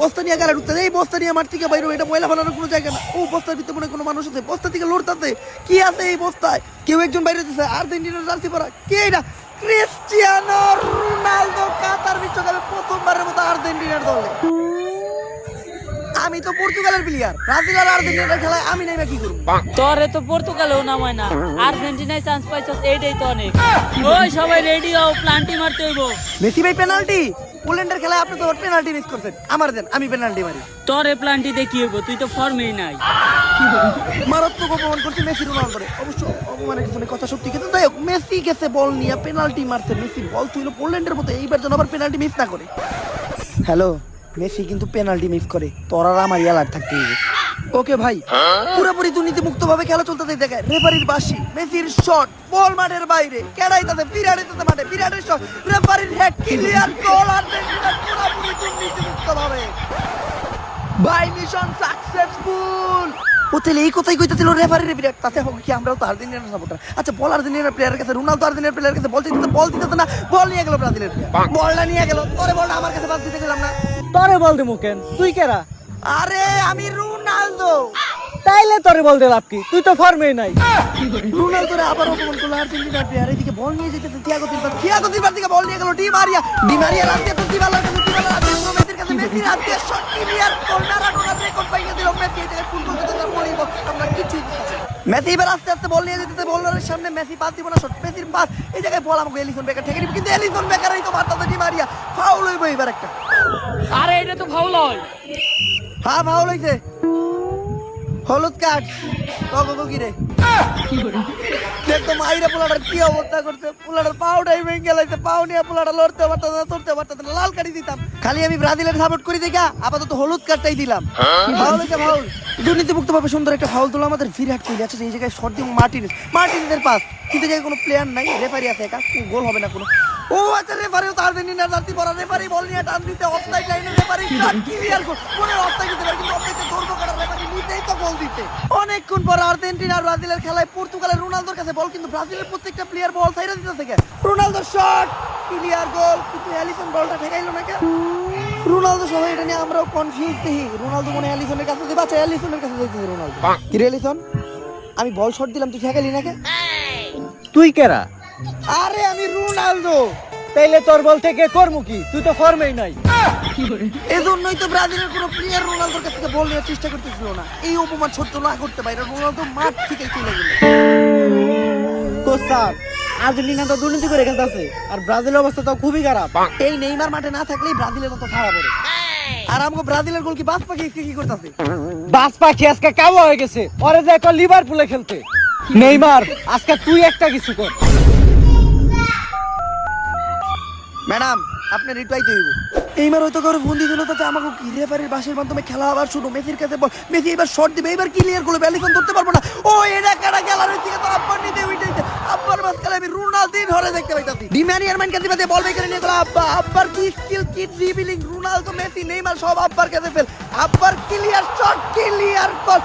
বস্তা নিয়ে গাড়ি ঢুকতে এই বস্তা নিয়ে মাঠ থেকে বাইরে এটা ময়লা ফেলানোর কোনো জায়গা না। ও বস্তার ভিতরে মনে কোনো মানুষ আছে, বস্তা থেকে লড়তাছে কি আছে এই বস্তায়? কেউ একজন বাইরে হচ্ছে আর্জেন্টিনার জার্সি পরা কে এটা? ক্রিস্টিয়ানো রোনালদো কাতার বিশ্বকাপে প্রথমবারের মতো আর্জেন্টিনার দলে। আমি তো পর্তুগালের প্লেয়ার, ব্রাজিল আর আর্জেন্টিনার খেলায় আমি নাইবা কি করব? তোরে তো পর্তুগালেও নামায় না, আর্জেন্টিনায় চান্স পাইছস এইটাই তো অনেক। ওই সবাই রেডি হও, প্লান্টি মারতে হইব। মেসি ভাই পেনাল্টি, পোল্যান্ডের খেলায় আপনি তো পেনাল্টি মিস করছেন, আমার দেন আমি পেনাল্টি মারি। তোরে প্লান্টিতে কি হইব, তুই তো ফর্মেই নাই। মারাত্মক অপমান করছে মেসি রোনালদোরে। অবশ্য অপমানের কিছু নেই, কথা সত্যি, কিন্তু যাই হোক মেসি গেছে বল নিয়ে পেনাল্টি মারছে। মেসি বল তুইলো পোল্যান্ডের মতো, এইবার যেন আবার পেনাল্টি মিস না করে। হ্যালো, মেসি কিন্তু পেনাল্টি মিস করে, তোর আর আমার অ্যালার্ট থাকতে হবে। ওকে ভাই, পুরোপুরি দুর্নীতি মুক্ত ভাবে খেলা চলতে দেখায়। রেফারির বাঁশি, মেসির শট, বল মাঠের বাইরে, কেড়াই তাতে বিরাটের মাঠে, বিরাটের শট, রেফারির হেড, ক্লিয়ার গোল। আর্জেন্টিনা পুরোপুরি দুর্নীতি মুক্ত ভাবে ভাই মিশন সাকসেসফুল। ও তাহলে এই কথাই কইতেছিল রেফারির বিরাট, তাতে হোক কি আমরাও তো আর্জেন্টিনার সাপোর্টার। আচ্ছা বল আর্জেন্টিনার প্লেয়ারের কাছে, রোনালদো আর্জেন্টিনার প্লেয়ারের কাছে বল দিতে না, বল নিয়ে গেল ব্রাজিলের প্লেয়ার, বলটা নিয়ে গেল। তোরে বলটা আমার কাছে পাস দিতে গেলাম না, তোরে বল দিমু কেন? তুই কেরা? আরে আমি রোনালদো। তাইলে তোরে বল দে লাভ কি? তুই তো ফর্মেই নাই। রোনালদোরে আবার অপমান করলো আর্জেন্টিনার প্লেয়ার। এদিকে বল নিয়ে যেতেছে থিয়াগো সিলভা থেকে বল নিয়ে গেল ডি মারিয়া রাতে তো দিবালার কাছে, দিবালার রাতে মেসির কাছে, মেসির রাতে shot, clear corner, Ronaldo record পাইয়ে দিল। মেসি এটাকে ফুল করতে দিতে বলিব আমরা কিছুই বুঝছি না। মেসি এবার আস্তে আস্তে বল নিয়ে যেতেছে, বলারের সামনে মেসি পাস দিব না, শট মেসির পাস, এই জায়গায় বল আমাকে এলিসন বেকার ঠেকে দিবে, কিন্তু এলিসন বেকারই তো মারতাছে ডি মারিয়া। ফাউল হইব এবার একটা। আরে এটা তো ফাউল হয়। হ্যাঁ ফাউল হইছে, হলুদ কার্ড। তখন কি রে দেখতো মাইরা পোলাটার কি অবস্থা করছে, পোলাটার পাউডাই ভেঙে গেলাইছে, পাউ নিয়ে পোলাটা লড়তে পারতো না, লাল কার্ডই দিতাম। খালি আমি ব্রাজিলের সাপোর্ট করি দেখা আপাতত হলুদ কার্ডটাই দিলাম। ফাউল হইছে ফাউল, দুর্নীতিমুক্ত ভাবে সুন্দর একটা ফাউল দিল আমাদের বিরাট কোহলি। আচ্ছা এই জায়গায় শট দিব মার্টিনেজের পাস, কিন্তু জায়গায় কোনো প্লেয়ার নাই, রেফারি আছে একা, গোল হবে না কোনো। ও আচ্ছা রেফারিও তো আর্জেন্টিনার জার্সি পরা, রেফারি বল নিয়ে টান দিতে অফসাইড লাইনে, রেফারি ক্লিয়ার গোল, পরে অফসাইড দিতে পারে, কিন্তু অফসাইডে ধরবো কাটা, রেফারি নিতেই তো গোল দিতে। অনেকক্ষণ পর আর্জেন্টিনা আর ব্রাজিলের খেলায় পর্তুগালের রোনালদোর কাছে বল, কিন্তু ব্রাজিলের প্রত্যেকটা প্লেয়ার বল সাইডে দিতেছে কেন? রোনালদোর শট, ক্লিয়ার গোল, কিন্তু অ্যালিসন বলটা ঠেকাইলো না কেন? রোনালদো সহ এটা নিয়ে আমরাও কনফিউজ দেখি। রোনালদো মনে অ্যালিসনের কাছে দিবা, আচ্ছা অ্যালিসনের কাছে যাইতেছে রোনালদো। কি রে অ্যালিসন, আমি বল শট দিলাম তুই ঠেকাইলি না কেন? তুই কেরা? আরে আমি রোনালদো। তাইলে তোর বল থেকে করমু কি? তুই তো ফর্মেই নাই। এজন্যই তো ব্রাজিলের কোনো প্লেয়ার রোনালদোর কাছ থেকে বল নেওয়ার চেষ্টা করতেছিল না। এই অপমান সহ্য না করতে পারে রোনালদো মাঠ থেকে চলে গেল। তো স্যার, আর্জেন্টিনা তো দুর্নীতি করে খেলতেছে, আর ব্রাজিলের অবস্থা তো খুবই খারাপ। এই নেইমার মাঠে না থাকলেই ব্রাজিলের মতো খারাপ হবে। আর আমাকে ব্রাজিলের গোল কি বাস পাখি কি করতেছে? বাস পাখি আজকে কাবু হয়ে গেছে, পরে যে একটা লিভারপুলে খেলতে। নেইমার আজকে তুই একটা কিছু কর। ম্যাডাম আপনি রিপ্লাই দিইব। এইবার হয়তো করে ফোন দিছিল, তাতে আমাকে কি রেফারির বাসের মাধ্যমে খেলা আবার শুরু। মেসির কাছে বল, মেসি এবার শট দিবে, এবার ক্লিয়ার করবে, অ্যালিসন ধরতে পারবো না। ও এটা কাটা গ্যালারি থেকে তো আব্বার নিতে উঠেছে, আব্বার বাস খেলা আমি রোনালদো ধরে দেখতে পাইতাছি। ডি মারিয়ার মান কাছে বল বের করে নিয়ে গেল আব্বা, আব্বার কি স্কিল, কি ড্রিবলিং, রোনালদো মেসি নেইমার সব আব্বার কাছে ফেল, আব্বার ক্লিয়ার শট, ক্লিয়ার গোল।